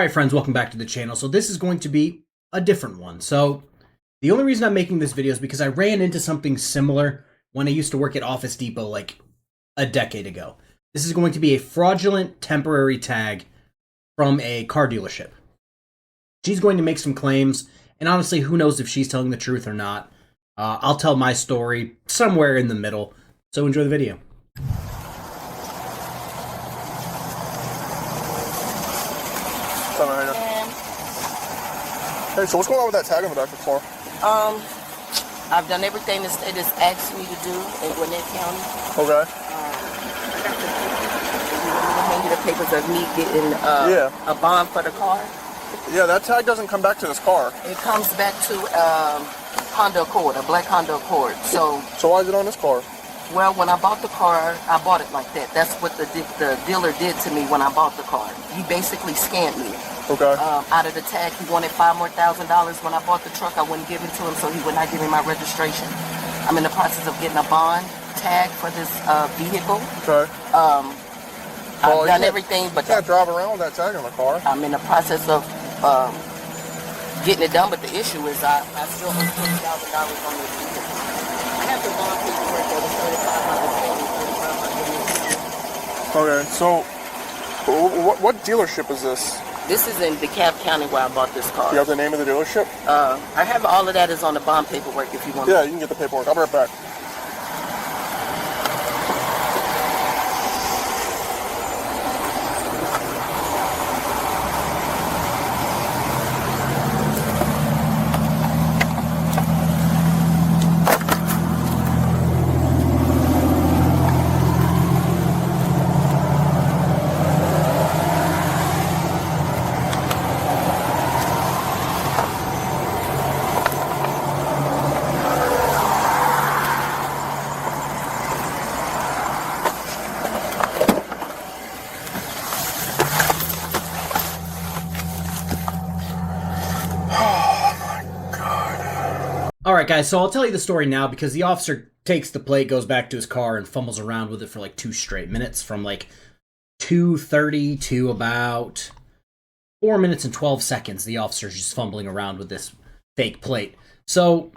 Alright friends, welcome back to the channel. So this is going to be a different one. So the only reason I'm making this video is because I ran into something similar when I used to work at Office Depot like a decade ago. This is going to be a fraudulent temporary tag from a car dealership. She's going to make some claims, and honestly, who knows if she's telling the truth or not. I'll tell my story somewhere in the middle, so enjoy the video. Hey, so what's going on with that tag on the back of the car? I've done everything the state has asked me to do in Gwinnett County. Okay. I hand you the papers of me getting a bond for the car. Yeah, that tag doesn't come back to this car. It comes back to Honda Accord, a black Honda Accord. So why is it on this car? Well, when I bought the car, I bought it like that. That's what the dealer did to me when I bought the car. He basically scammed me. Okay. Out of the tag, he wanted $5,000 more. When I bought the truck, I wouldn't give it to him, so he would not give me my registration. I'm in the process of getting a bond tag for this vehicle. Okay. I've done everything, but you can't drive around with that tag on the car. I'm in the process of getting it done, but the issue is I still owe $20,000 on this vehicle. I have the bond paperwork that was $3,500. Okay, so what dealership is this? This is in DeKalb County where I bought this car. Do you have the name of the dealership? I have all of that is on the bond paperwork if you want. Yeah, you can get the paperwork. I'll be right back. Alright guys, so I'll tell you the story now because the officer takes the plate, goes back to his car, and fumbles around with it for like 2 straight minutes, from like 2:30 to about 4 minutes and 12 seconds. The officer's just fumbling around with this fake plate. So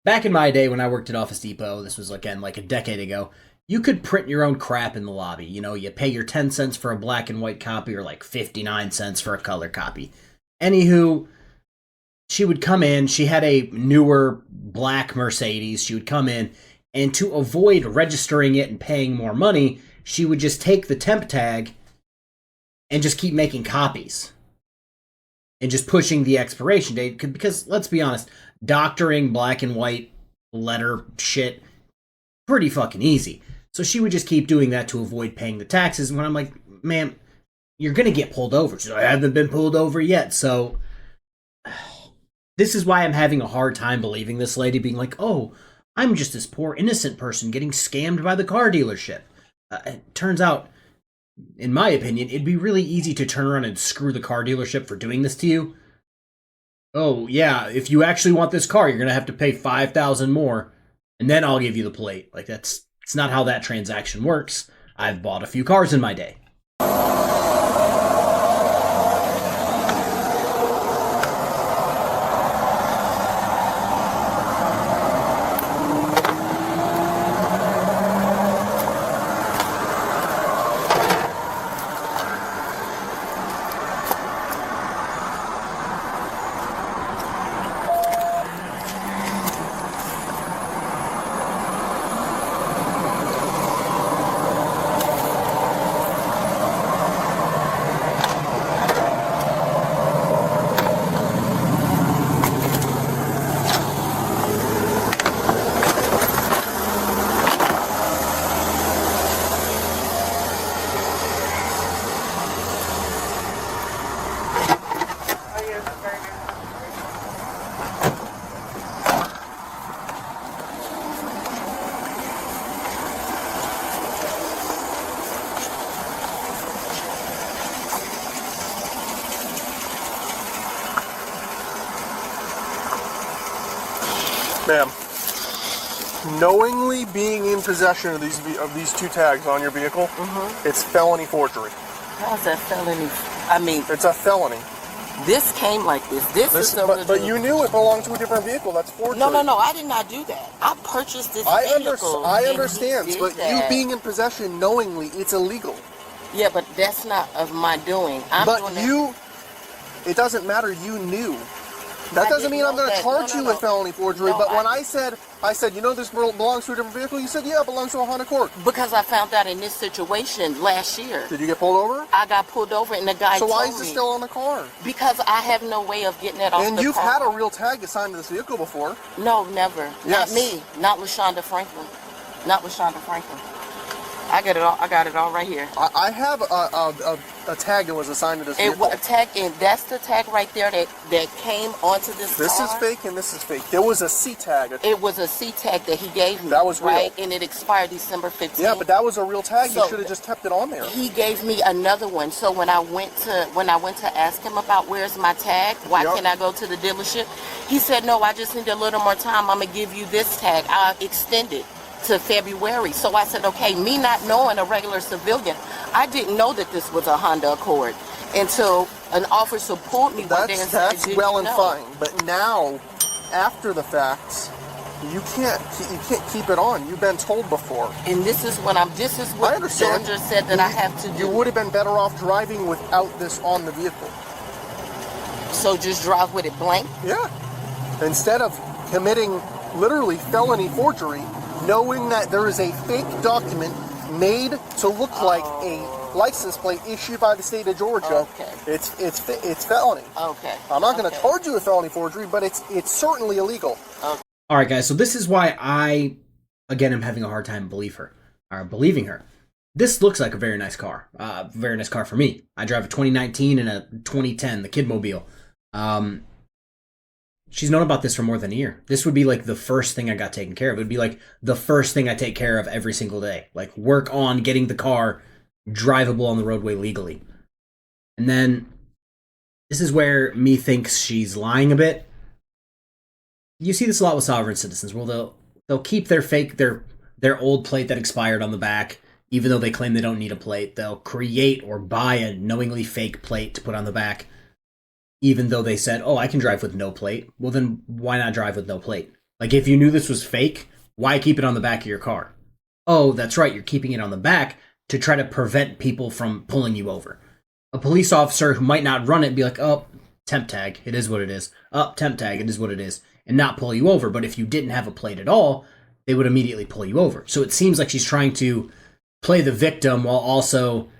back in my day when I worked at Office Depot, this was again like a decade ago, you could print your own crap in the lobby. You know, you pay your 10 cents for a black and white copy or like 59 cents for a color copy. Anywho, she would come in, she had a newer black Mercedes, she would come in, and to avoid registering it and paying more money, she would just take the temp tag and just keep making copies. And just pushing the expiration date, because let's be honest, doctoring black and white letter shit, pretty fucking easy. So she would just keep doing that to avoid paying the taxes, and when I'm like, ma'am, you're gonna get pulled over. She's like, I haven't been pulled over yet, so this is why I'm having a hard time believing this lady being like, oh, I'm just this poor innocent person getting scammed by the car dealership. It turns out, in my opinion, it'd be really easy to turn around and screw the car dealership for doing this to you. Oh, yeah, if you actually want this car, you're going to have to pay $5,000 more, and then I'll give you the plate. Like, it's not how that transaction works. I've bought a few cars in my day. Ma'am, knowingly being in possession of these two tags on your vehicle, it's felony forgery. How's that felony? I mean, it's a felony. This came like this. This is the original. But you knew it belonged to a different vehicle. That's forgery. No. I did not do that. I purchased this vehicle. I understand, but you being in possession knowingly, it's illegal. Yeah, but that's not of my doing. It doesn't matter. You knew. That doesn't mean I'm going to charge you with felony forgery. But when I said, you know, this belongs to a different vehicle, you said, yeah, it belongs to a Honda Accord. Because I found out in this situation last year. Did you get pulled over? I got pulled over and the guy told me. So why is it still on the car? Because I have no way of getting it off the car. And you've had a real tag assigned to this vehicle before. No, never. Yes. Not me. Not LaShonda Franklin. Not LaShonda Franklin. I got it all right here. I have a tag that was assigned to this It vehicle. was a tag, and that's the tag right there that came onto this car. This is fake and this is fake. There was a C tag. It was a C tag that he gave me. That was real. Right, and it expired December 15th. Yeah, but that was a real tag. So you should have just kept it on there. He gave me another one. So when I went to ask him about where's my tag, why can't I go to the dealership? He said, no, I just need a little more time. I'm gonna give you this tag. I'll extend it to February. So I said, okay, me not knowing a regular civilian, I didn't know that this was a Honda Accord until an officer pulled me one day and said, that's well and fine. But now, after the fact, you can't keep it on. You've been told before. And this is what Georgia said that I have to do. You would have been better off driving without this on the vehicle. So just drive with it blank? Yeah. Instead of committing literally felony forgery, knowing that there is a fake document made to look like a license plate issued by the state of Georgia. Okay. It's felony. Okay. I'm not going to charge you with felony forgery, but it's certainly illegal. Okay. All right, guys. So this is why I, again, am having a hard time believing her. This looks like a very nice car. Very nice car for me. I drive a 2019 and a 2010, the Kidmobile. She's known about this for more than a year. This would be like the first thing I got taken care of. It would be like the first thing I take care of every single day. Like work on getting the car drivable on the roadway legally. And then this is where me thinks she's lying a bit. You see this a lot with sovereign citizens. Well, they'll keep their old plate that expired on the back, even though they claim they don't need a plate. They'll create or buy a knowingly fake plate to put on the back, even though they said, oh, I can drive with no plate. Well, then why not drive with no plate? Like, if you knew this was fake, why keep it on the back of your car? Oh, that's right, you're keeping it on the back to try to prevent people from pulling you over. A police officer who might not run it be like, oh, temp tag, it is what it is. Oh, temp tag, it is what it is. And not pull you over. But if you didn't have a plate at all, they would immediately pull you over. So it seems like she's trying to play the victim while also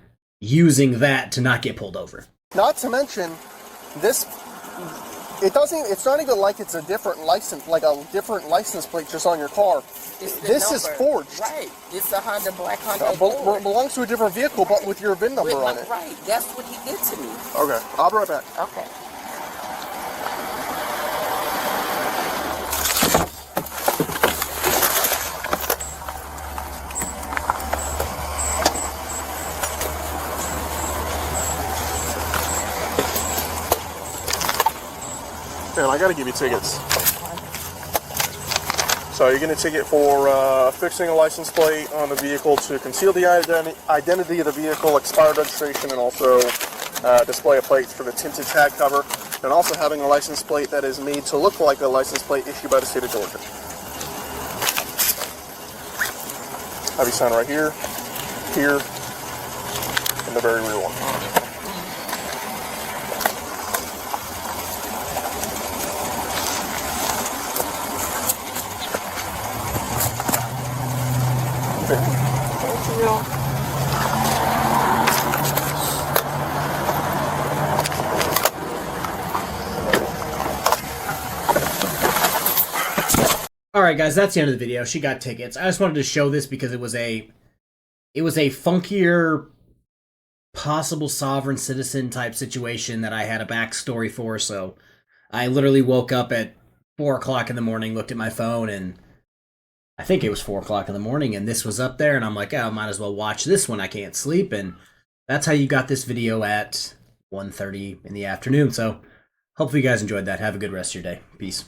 using that to not get pulled over. Not to mention, it's not even like it's a different license, like a different license plate just on your car. This is forged. Right. It's a black Honda Accord. Belongs to a different vehicle, but with your VIN number on it. Right. That's what he did to me. Okay. I'll be right back. Okay. Man, I gotta give you tickets. So you're getting a ticket for fixing a license plate on the vehicle to conceal the identity of the vehicle, expired registration, and also display of plates for the tinted tag cover, and also having a license plate that is made to look like a license plate issued by the state of Georgia. Have you sign right here, here, and the very rear one. Alright guys, that's the end of the video. She got tickets. I just wanted to show this because it was a funkier possible sovereign citizen type situation that I had a backstory for, so I literally woke up at 4 o'clock in the morning, looked at my phone, and I think it was 4 o'clock in the morning, and this was up there, and I'm like, oh, I might as well watch this when I can't sleep, and that's how you got this video at 1:30 in the afternoon. So hopefully you guys enjoyed that. Have a good rest of your day. Peace.